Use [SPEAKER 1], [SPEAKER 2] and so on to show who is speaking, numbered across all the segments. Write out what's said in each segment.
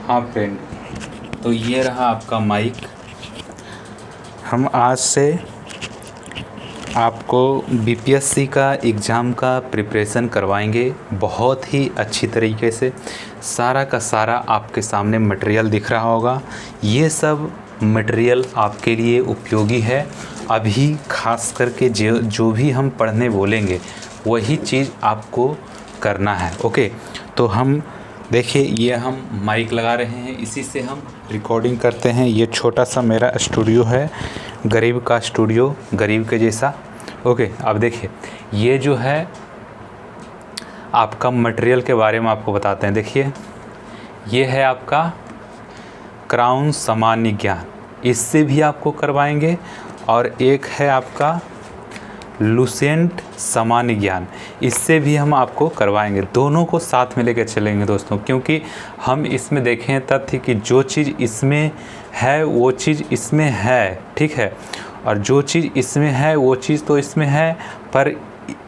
[SPEAKER 1] हाँ फ्रेंड, तो ये रहा आपका माइक। हम आज से आपको बीपीएससी का एग्ज़ाम का प्रिपरेशन करवाएंगे बहुत ही अच्छी तरीके से। सारा का सारा आपके सामने मटेरियल दिख रहा होगा। ये सब मटेरियल आपके लिए उपयोगी है। अभी खास करके जो भी हम पढ़ने बोलेंगे वही चीज़ आपको करना है। ओके, तो हम देखिए, ये हम माइक लगा रहे हैं, इसी से हम रिकॉर्डिंग करते हैं। ये छोटा सा मेरा स्टूडियो है, गरीब का स्टूडियो, गरीब के जैसा। ओके, अब देखिए, ये जो है आपका मटेरियल के बारे में आपको बताते हैं। देखिए, ये है आपका क्राउन सामान्य ज्ञान, इससे भी आपको करवाएंगे। और एक है आपका लुसेंट सामान्य ज्ञान, इससे भी हम आपको करवाएंगे। दोनों को साथ में लेकर चलेंगे दोस्तों, क्योंकि हम इसमें देखें तथ्य कि जो चीज़ इसमें है वो चीज़ इसमें है, ठीक है, और जो चीज़ इसमें है वो चीज़ तो इसमें है, पर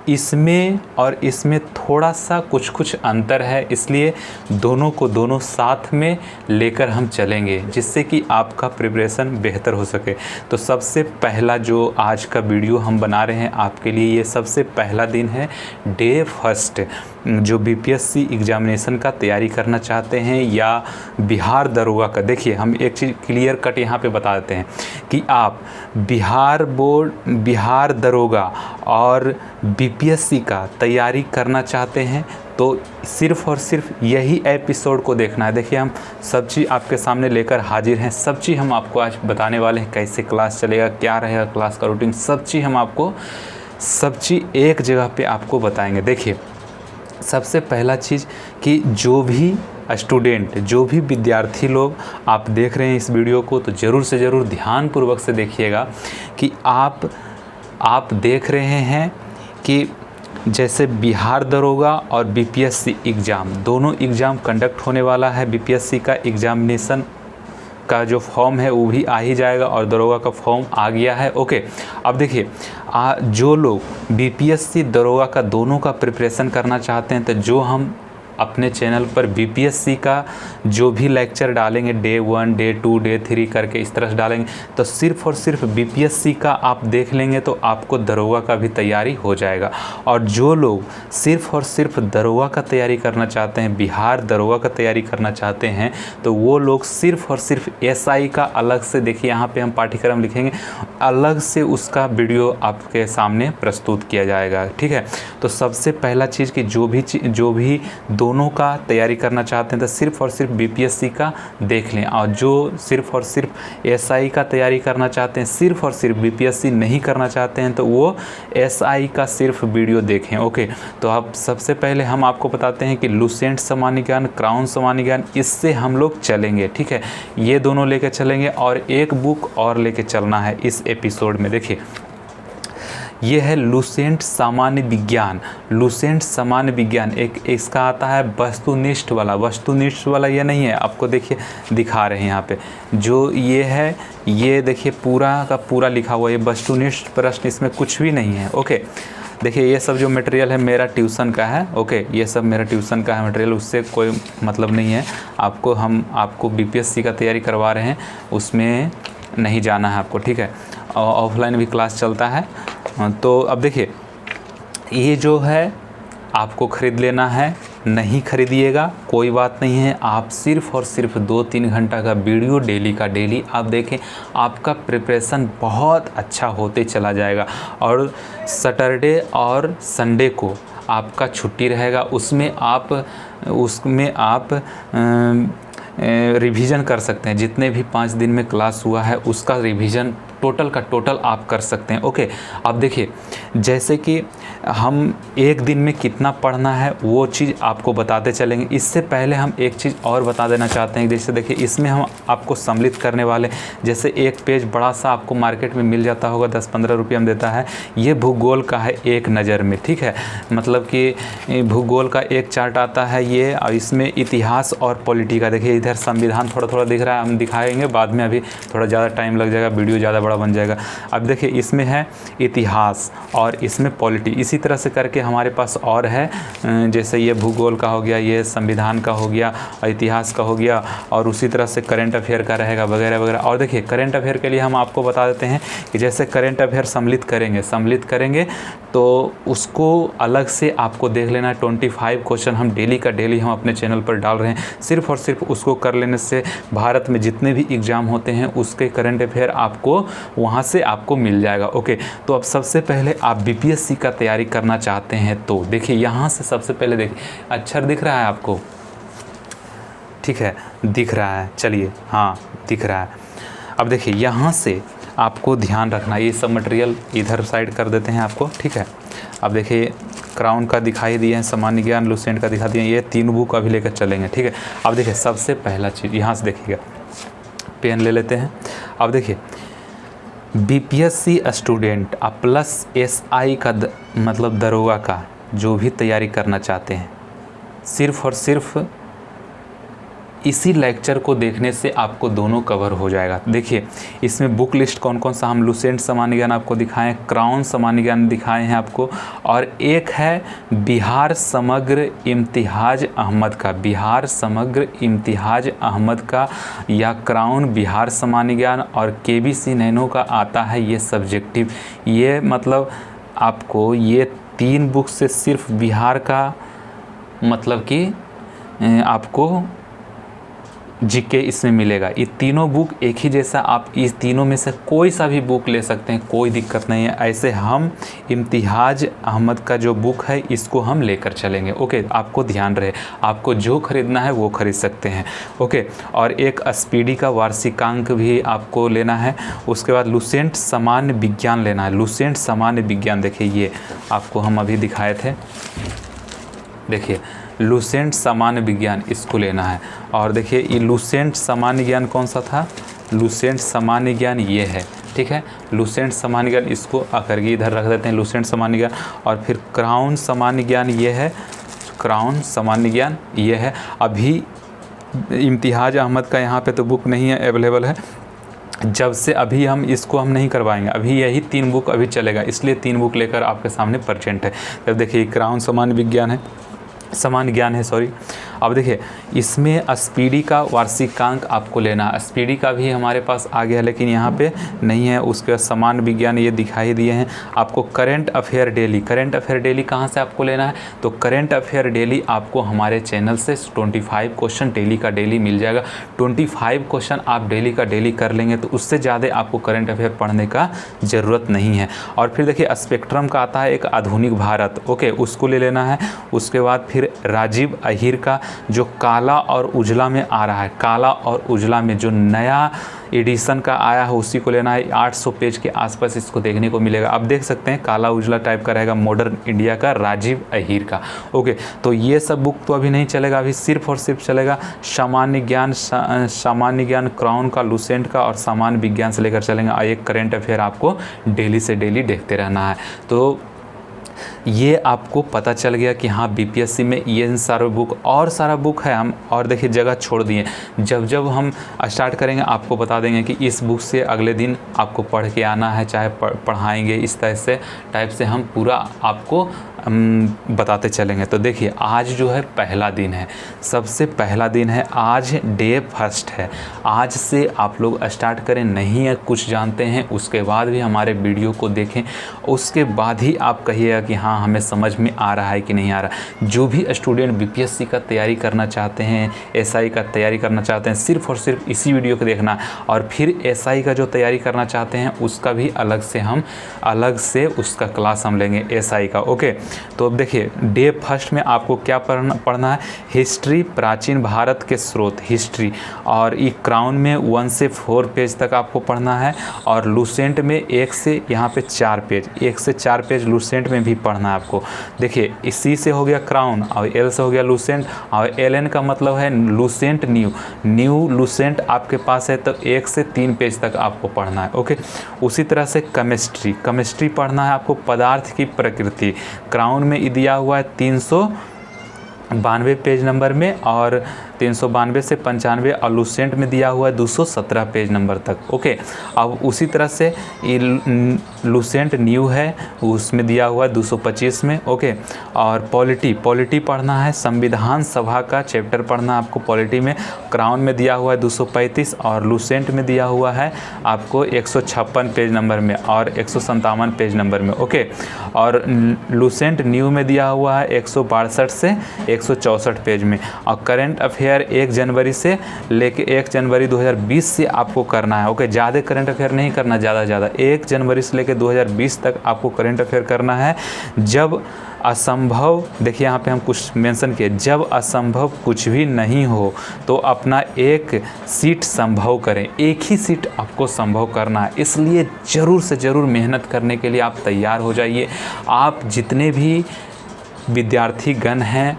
[SPEAKER 1] इसमें और इसमें थोड़ा सा कुछ अंतर है। इसलिए दोनों को दोनों साथ में लेकर हम चलेंगे, जिससे कि आपका प्रिपरेशन बेहतर हो सके। तो सबसे पहला जो आज का वीडियो हम बना रहे हैं आपके लिए, ये सबसे पहला दिन है, डे फर्स्ट। जो बीपीएससी एग्जामिनेशन का तैयारी करना चाहते हैं या बिहार दरोगा का, देखिए हम एक चीज़ क्लियर कट यहाँ पे बता देते हैं कि आप बिहार दरोगा और बीपीएससी का तैयारी करना चाहते हैं तो सिर्फ़ और सिर्फ यही एपिसोड को देखना है। देखिए, हम सब चीज़ आपके सामने लेकर हाजिर हैं। सब चीज़ हम आपको आज बताने वाले हैं, कैसे क्लास चलेगा, क्या रहेगा क्लास का रूटीन, सब चीज़ हम आपको, सब चीज़ एक जगह पे आपको बताएंगे। देखिए, सबसे पहला चीज़ कि जो भी स्टूडेंट, जो भी विद्यार्थी लोग आप देख रहे हैं इस वीडियो को, तो ज़रूर से ज़रूर ध्यानपूर्वक से देखिएगा कि आप देख रहे हैं कि जैसे बिहार दरोगा और बीपीएससी एग्ज़ाम, दोनों एग्ज़ाम कंडक्ट होने वाला है। बीपीएससी का एग्ज़ामिनेशन का जो फॉर्म है वो भी आ ही जाएगा और दरोगा का फॉर्म आ गया है। ओके, अब देखिए, जो लोग बीपीएससी दरोगा का दोनों का प्रिपरेशन करना चाहते हैं, तो जो हम अपने चैनल पर बीपीएससी का जो भी लेक्चर डालेंगे, डे 1, डे 2, डे 3 करके इस तरह से डालेंगे, तो सिर्फ़ और सिर्फ बीपीएससी का आप देख लेंगे तो आपको दरोगा का भी तैयारी हो जाएगा। और जो लोग सिर्फ़ और सिर्फ दरोगा का तैयारी करना चाहते हैं, बिहार दरोगा का तैयारी करना चाहते हैं, तो वो लोग सिर्फ़ और सिर्फ एसआई का अलग से, देखिए यहाँ पे हम पाठ्यक्रम लिखेंगे, अलग से उसका वीडियो आपके सामने प्रस्तुत किया जाएगा, ठीक है। तो सबसे पहला चीज़ कि जो भी दोनों का तैयारी करना चाहते हैं तो सिर्फ़ और सिर्फ बीपीएससी का देख लें, और जो सिर्फ़ और सिर्फ एसआई का तैयारी करना चाहते हैं, सिर्फ़ और सिर्फ बीपीएससी नहीं करना चाहते हैं, तो वो एसआई का सिर्फ वीडियो देखें। ओके, तो अब सबसे पहले हम आपको बताते हैं कि लुसेंट सामान्य ज्ञान, क्राउन सामान्य ज्ञान, इससे हम लोग चलेंगे, ठीक है। ये दोनों लेके चलेंगे और एक बुक और लेके चलना है इस एपिसोड में। देखिए, ये है लुसेंट सामान्य विज्ञान। लुसेंट सामान्य विज्ञान एक इसका आता है वस्तुनिष्ठ वाला ये नहीं है, आपको देखिए दिखा रहे हैं यहाँ पे, जो ये है, ये देखिए पूरा का पूरा लिखा हुआ है, ये वस्तुनिष्ठ प्रश्न, इसमें कुछ भी नहीं है। ओके, देखिए, ये सब जो मटेरियल है मेरा ट्यूशन का है। ओके, ये सब मेरा ट्यूशन का है मटेरियल, उससे कोई मतलब नहीं है आपको। हम आपको बीपीएससी का तैयारी करवा रहे हैं, उसमें नहीं जाना है आपको, ठीक है। ऑफलाइन भी क्लास चलता है। तो अब देखिए, ये जो है आपको ख़रीद लेना है, नहीं खरीदिएगा कोई बात नहीं है। आप सिर्फ़ और सिर्फ 2-3 घंटा का वीडियो डेली का डेली आप देखें, आपका प्रिपरेशन बहुत अच्छा होते चला जाएगा। और सैटरडे और संडे को आपका छुट्टी रहेगा, उसमें आप रिवीजन कर सकते हैं। जितने भी 5 दिन में क्लास हुआ है उसका रिवीजन टोटल का टोटल आप कर सकते हैं। ओके, अब देखिए, जैसे कि हम एक दिन में कितना पढ़ना है वो चीज़ आपको बताते चलेंगे। इससे पहले हम एक चीज़ और बता देना चाहते हैं, जैसे देखिए, इसमें हम आपको सम्मिलित करने वाले, जैसे एक पेज बड़ा सा आपको मार्केट में मिल जाता होगा, 10-15 रुपये में देता है, ये भूगोल का है एक नज़र में, ठीक है। मतलब कि भूगोल का एक चार्ट आता है ये, और इसमें इतिहास और पॉलिटी का, देखिए इधर संविधान थोड़ा दिख रहा है, हम दिखाएंगे बाद में, अभी थोड़ा ज़्यादा टाइम लग जाएगा, वीडियो ज़्यादा बड़ा बन जाएगा। अब देखिए, इसमें है इतिहास और इसमें पॉलिटी, इसी इसी तरह से करके हमारे पास और है, जैसे ये भूगोल का हो गया, ये संविधान का हो गया, इतिहास का हो गया, और उसी तरह से करंट अफेयर का रहेगा वगैरह वगैरह। और देखिए करंट अफेयर के लिए हम आपको बता देते हैं कि जैसे करंट अफेयर सम्मिलित करेंगे तो उसको अलग से आपको देख लेना है। 25 क्वेश्चन हम डेली का डेली हम अपने चैनल पर डाल रहे हैं। सिर्फ और सिर्फ उसको कर लेने से भारत में जितने भी एग्ज़ाम होते हैं उसके करंट अफेयर आपको वहाँ से आपको मिल जाएगा। ओके, तो अब सबसे पहले आप बीपीएससी का तैयारी करना चाहते हैं तो देखिए यहाँ से सबसे पहले देखिए अक्षर दिख रहा है आपको, ठीक है, दिख रहा है, चलिए हाँ दिख रहा है। अब देखिए यहाँ से आपको ध्यान रखना, ये सब मटेरियल इधर साइड कर देते हैं आपको, ठीक है। अब देखिए क्राउन का दिखाई दिए हैं, सामान्य ज्ञान, लुसेंट का दिखा दिए, ये 3 बुक अभी लेकर चलेंगे, ठीक है। अब देखिए सबसे पहला चीज़ यहाँ से देखिएगा, पेन ले लेते हैं। अब देखिए बीपीएससी स्टूडेंट प्लस एसआई का मतलब दरोगा का जो भी तैयारी करना चाहते हैं, सिर्फ और सिर्फ इसी लेक्चर को देखने से आपको दोनों कवर हो जाएगा। देखिए इसमें बुक लिस्ट कौन कौन सा हम लुसेंट सामान्य ज्ञान आपको दिखाएं, क्राउन सामान्य ज्ञान दिखाए हैं आपको, और एक है बिहार समग्र इम्तिहाज अहमद का, बिहार समग्र इम्तिहाज अहमद का, या क्राउन बिहार सामान्य ज्ञान, और केबीसी नैनो का आता है ये सब्जेक्टिव। ये मतलब आपको ये 3 बुक से सिर्फ बिहार का मतलब कि आपको जीके इसमें मिलेगा। ये तीनों बुक एक ही जैसा, आप इस तीनों में से कोई सा भी बुक ले सकते हैं, कोई दिक्कत नहीं है। ऐसे हम इम्तिहाज अहमद का जो बुक है इसको हम लेकर चलेंगे। ओके, आपको ध्यान रहे, आपको जो खरीदना है वो खरीद सकते हैं। ओके, और एक स्पीडी का वार्षिकांक भी आपको लेना है। उसके बाद लुसेंट सामान्य विज्ञान लेना है, लुसेंट सामान्य विज्ञान। देखिए ये आपको हम अभी दिखाए थे, देखिए लुसेंट सामान्य विज्ञान इसको लेना है। और देखिए ये लुसेंट सामान्य ज्ञान कौन सा था, लुसेंट सामान्य ज्ञान ये है, ठीक है। लुसेंट सामान्य ज्ञान इसको आकर के इधर रख देते हैं, लुसेंट सामान्य ज्ञान। और फिर क्राउन सामान्य ज्ञान ये है, क्राउन सामान्य ज्ञान ये है। अभी इम्तिहाज अहमद का यहाँ पे तो बुक नहीं है, अवेलेबल है, जब से अभी हम इसको हम नहीं करवाएंगे, अभी यही 3 बुक अभी चलेगा, इसलिए 3 बुक लेकर आपके सामने प्रेजेंट है। तब देखिए क्राउन सामान्य विज्ञान है, सामान्य ज्ञान है, सॉरी। अब देखिए इसमें स्पीडी का वार्षिकांक आपको लेना है, स्पीडी का भी हमारे पास आ गया लेकिन यहाँ पे नहीं है। उसके बाद सामान्य विज्ञान ये दिखाई दिए हैं आपको। Current affair daily, current affair daily कहाँ से आपको लेना है, तो करंट अफेयर डेली आपको हमारे चैनल से 25 क्वेश्चन डेली का डेली मिल जाएगा। 25 क्वेश्चन आप डेली का डेली कर लेंगे तो उससे ज़्यादा आपको करंट अफेयर पढ़ने का ज़रूरत नहीं है। और फिर देखिए स्पेक्ट्रम का आता है एक आधुनिक भारत, ओके, उसको ले लेना है। उसके बाद फिर राजीव अहीर का जो काला और उजला में आ रहा है, काला और उजला में जो नया एडिशन का आया है उसी को लेना है। 800 पेज के आसपास इसको देखने को मिलेगा। आप देख सकते हैं काला उजला टाइप का रहेगा, मॉडर्न इंडिया का, राजीव अहीर का। ओके, तो ये सब बुक तो अभी नहीं चलेगा, अभी सिर्फ और सिर्फ चलेगा सामान्य ज्ञान, सामान्य ज्ञान क्राउन का, लुसेंट का और सामान्य विज्ञान से लेकर चलेंगे। और एक करंट अफेयर आपको डेली से डेली देखते रहना है। तो ये आपको पता चल गया कि हाँ बीपीएससी में ये सारे बुक और सारा बुक है। हम और देखिए जगह छोड़ दिए, जब जब हम स्टार्ट करेंगे आपको बता देंगे कि इस बुक से अगले दिन आपको पढ़ के आना है, चाहे पढ़ाएंगे इस तरह से टाइप से हम पूरा आपको बताते चलेंगे। तो देखिए आज जो है पहला दिन है, सबसे पहला दिन है आज, डे फर्स्ट है। आज से आप लोग स्टार्ट करें, नहीं है कुछ जानते हैं उसके बाद भी हमारे वीडियो को देखें, उसके बाद ही आप कहिएगा कि हाँ हमें समझ में आ रहा है कि नहीं आ रहा। जो भी स्टूडेंट बीपीएससी का तैयारी करना चाहते हैं, एसआई का तैयारी करना चाहते हैं, सिर्फ और सिर्फ इसी वीडियो को देखना। और फिर एसआई का जो तैयारी करना चाहते हैं उसका भी अलग से उसका क्लास हम लेंगे एसआई का। ओके, तो अब देखिए डे फर्स्ट में आपको क्या पढ़ना है, हिस्ट्री, प्राचीन भारत के स्रोत, हिस्ट्री। और ये क्राउन में 1 से 4 पेज तक आपको पढ़ना है। और लुसेंट में 1 से यहाँ पे 4 पेज, 1 से 4 पेज लुसेंट में भी पढ़ना है आपको। देखिए इसी से हो गया क्राउन और एल से हो गया लुसेंट। और एल का मतलब है लुसेंट न्यू लुसेंट आपके पास है तो 1 से 3 पेज तक आपको पढ़ना है। ओके, उसी तरह से केमिस्ट्री पढ़ना है आपको, पदार्थ की प्रकृति। क्राउन में दिया हुआ है 392 पेज नंबर में, और 392 से 95 और लूसेंट में दिया हुआ है 217 पेज नंबर तक। ओके, अब उसी तरह से लूसेंट न्यू है, उसमें दिया हुआ है 225 में। ओके, और पॉलिटी पढ़ना है, संविधान सभा का चैप्टर पढ़ना है आपको पॉलिटी में। क्राउन में दिया हुआ है 235 और लूसेंट में दिया हुआ है आपको 156 पेज नंबर में और 157 पेज नंबर में। ओके, और लूसेंट न्यू में दिया हुआ है 162 से 164 पेज में। और करंट अफेयर 1 जनवरी से लेके 1 जनवरी 2020 से आपको करना है। ओके, ज़्यादा करंट अफेयर नहीं करना, ज़्यादा 1 जनवरी से लेके 2020 तक आपको करंट अफेयर करना है। जब असंभव, देखिए यहाँ पे हम कुछ मेंशन किए, जब असंभव कुछ भी नहीं हो तो अपना एक सीट संभव करें। एक ही सीट आपको संभव करना है, इसलिए ज़रूर से ज़रूर मेहनत करने के लिए आप तैयार हो जाइए। आप जितने भी विद्यार्थी गण हैं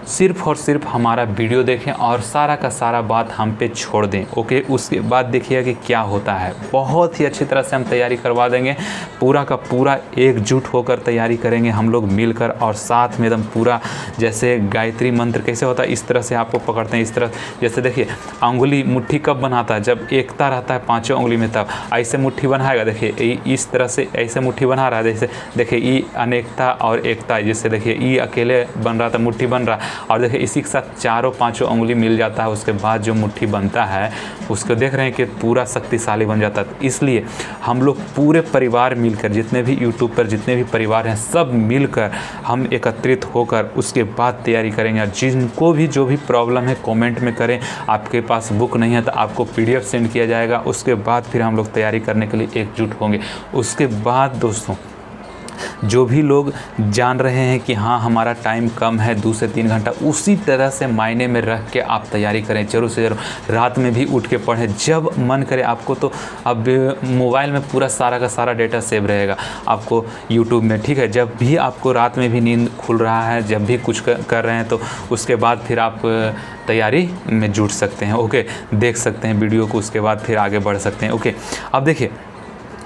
[SPEAKER 1] सिर्फ़ और सिर्फ हमारा वीडियो देखें और सारा का सारा बात हम पे छोड़ दें। ओके, उसके बाद देखिए कि क्या होता है। बहुत ही अच्छी तरह से हम तैयारी करवा देंगे, पूरा का पूरा एकजुट होकर तैयारी करेंगे हम लोग मिलकर और साथ में एकदम पूरा। जैसे गायत्री मंत्र कैसे होता है इस तरह से आपको पकड़ते हैं, इस तरह जैसे देखिए अंगुली मुट्ठी कब बनाता है, जब एकता रहता है पाँचों उंगली में, तब ऐसे मुट्ठी बनाएगा। देखिए इस तरह से ऐसे मुट्ठी बना रहा है, जैसे देखिए ई अनेकता और एकता, जैसे देखिए ई अकेले बन रहा था मुट्ठी बन रहा, और देखिए इसी के साथ चारों पांचों उंगली मिल जाता है, उसके बाद जो मुट्ठी बनता है उसको देख रहे हैं कि पूरा शक्तिशाली बन जाता है। इसलिए हम लोग पूरे परिवार मिलकर, जितने भी यूट्यूब पर जितने भी परिवार हैं सब मिलकर हम एकत्रित होकर उसके बाद तैयारी करेंगे। और जिनको भी जो भी प्रॉब्लम है कमेंट में करें। आपके पास बुक नहीं है तो आपको PDF सेंड किया जाएगा, उसके बाद फिर हम लोग तैयारी करने के लिए एकजुट होंगे। उसके बाद दोस्तों जो भी लोग जान रहे हैं कि हाँ हमारा टाइम कम है 2 से 3 घंटा, उसी तरह से मायने में रख के आप तैयारी करें। ज़रूर से ज़रूर रात में भी उठ के पढ़ें जब मन करे आपको। तो अब मोबाइल में पूरा सारा का सारा डेटा सेव रहेगा आपको यूट्यूब में, ठीक है। जब भी आपको रात में भी नींद खुल रहा है, जब भी कुछ कर रहे हैं, तो उसके बाद फिर आप तैयारी में जुट सकते हैं। ओके, देख सकते हैं वीडियो को, उसके बाद फिर आगे बढ़ सकते हैं। ओके, अब देखिए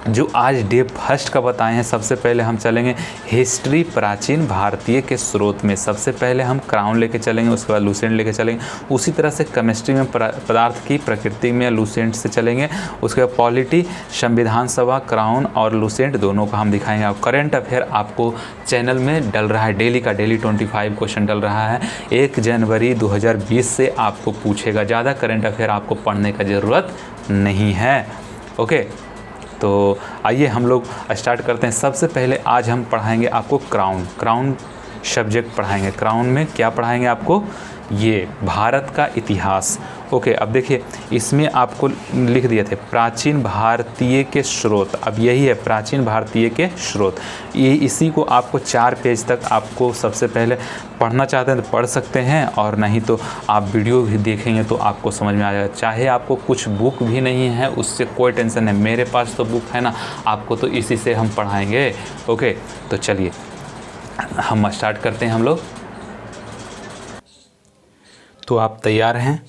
[SPEAKER 1] जो आज डे फर्स्ट का बताए हैं, सबसे पहले हम चलेंगे हिस्ट्री प्राचीन भारतीय के स्रोत में। सबसे पहले हम क्राउन लेके चलेंगे, उसके बाद लूसेंट लेके चलेंगे। उसी तरह से केमिस्ट्री में पदार्थ की प्रकृति में लूसेंट से चलेंगे। उसके बाद पॉलिटी, संविधान सभा, क्राउन और लूसेंट दोनों का हम दिखाएंगे। और करंट अफेयर आपको चैनल में डल रहा है, डेली का डेली 25 क्वेश्चन डल रहा है। 1 जनवरी 2020 से आपको पूछेगा, ज़्यादा करंट अफेयर आपको पढ़ने का ज़रूरत नहीं है। ओके, तो आइए हम लोग स्टार्ट करते हैं। सबसे पहले आज हम पढ़ाएंगे आपको क्राउन सब्जेक्ट पढ़ाएंगे। क्राउन में क्या पढ़ाएंगे आपको, ये भारत का इतिहास। ओके, अब देखिए इसमें आपको लिख दिए थे प्राचीन भारतीय के स्रोत। अब यही है प्राचीन भारतीय के स्रोत। ये इसी को आपको 4 पेज तक आपको सबसे पहले पढ़ना चाहते हैं तो पढ़ सकते हैं, और नहीं तो आप वीडियो भी देखेंगे तो आपको समझ में आ जाएगा। चाहे आपको कुछ बुक भी नहीं है उससे कोई टेंशन नहीं, मेरे पास तो बुक है ना, आपको तो इसी से हम पढ़ाएंगे। ओके, तो चलिए हम स्टार्ट करते हैं हम लोग। तो आप तैयार हैं?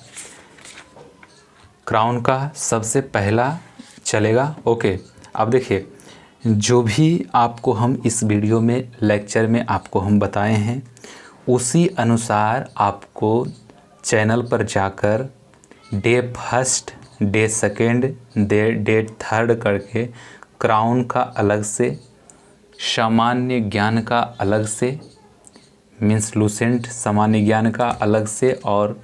[SPEAKER 1] क्राउन का सबसे पहला चलेगा। ओके, अब देखिए जो भी आपको हम इस वीडियो में लेक्चर में आपको हम बताए हैं उसी अनुसार आपको चैनल पर जाकर day first, day second, day third करके क्राउन का अलग से, सामान्य ज्ञान का अलग से, मीन्स लूसेंट सामान्य ज्ञान का अलग से, और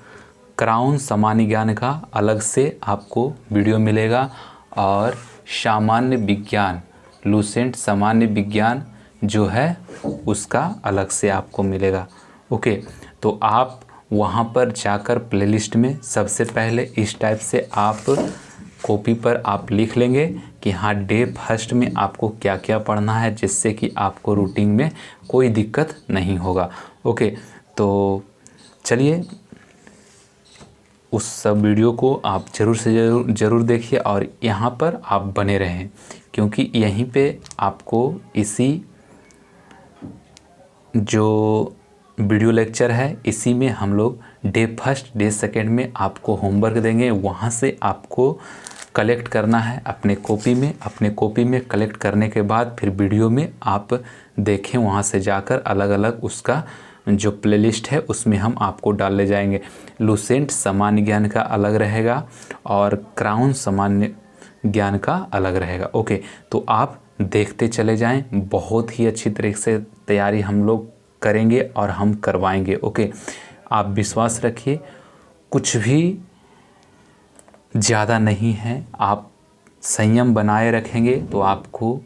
[SPEAKER 1] क्राउन सामान्य ज्ञान का अलग से आपको वीडियो मिलेगा। और सामान्य विज्ञान, लूसेंट सामान्य विज्ञान जो है उसका अलग से आपको मिलेगा। ओके, तो आप वहाँ पर जाकर प्लेलिस्ट में सबसे पहले इस टाइप से आप कॉपी पर आप लिख लेंगे कि हाँ डे फर्स्ट में आपको क्या क्या पढ़ना है, जिससे कि आपको रूटीन में कोई दिक्कत नहीं होगा। ओके, तो चलिए उस सब वीडियो को आप ज़रूर से ज़रूर देखिए और यहाँ पर आप बने रहें, क्योंकि यहीं पे आपको इसी जो वीडियो लेक्चर है इसी में हम लोग डे फर्स्ट डे सेकेंड में आपको होमवर्क देंगे। वहाँ से आपको कलेक्ट करना है अपने कॉपी में। अपने कॉपी में कलेक्ट करने के बाद फिर वीडियो में आप देखें, वहाँ से जाकर अलग अलग उसका जो प्लेलिस्ट है उसमें हम आपको डालने जाएंगे। लुसेंट सामान्य ज्ञान का अलग रहेगा और क्राउन सामान्य ज्ञान का अलग रहेगा। ओके, तो आप देखते चले जाएं, बहुत ही अच्छी तरीके से तैयारी हम लोग करेंगे और हम करवाएंगे। ओके, आप विश्वास रखिए, कुछ भी ज़्यादा नहीं है। आप संयम बनाए रखेंगे तो आपको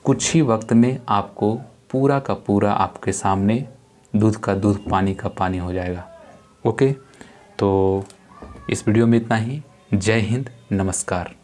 [SPEAKER 1] कुछ ही वक्त में आपको पूरा का पूरा आपके सामने दूध का दूध, पानी का पानी हो जाएगा। ओके, तो इस वीडियो में इतना ही। जय हिंद, नमस्कार।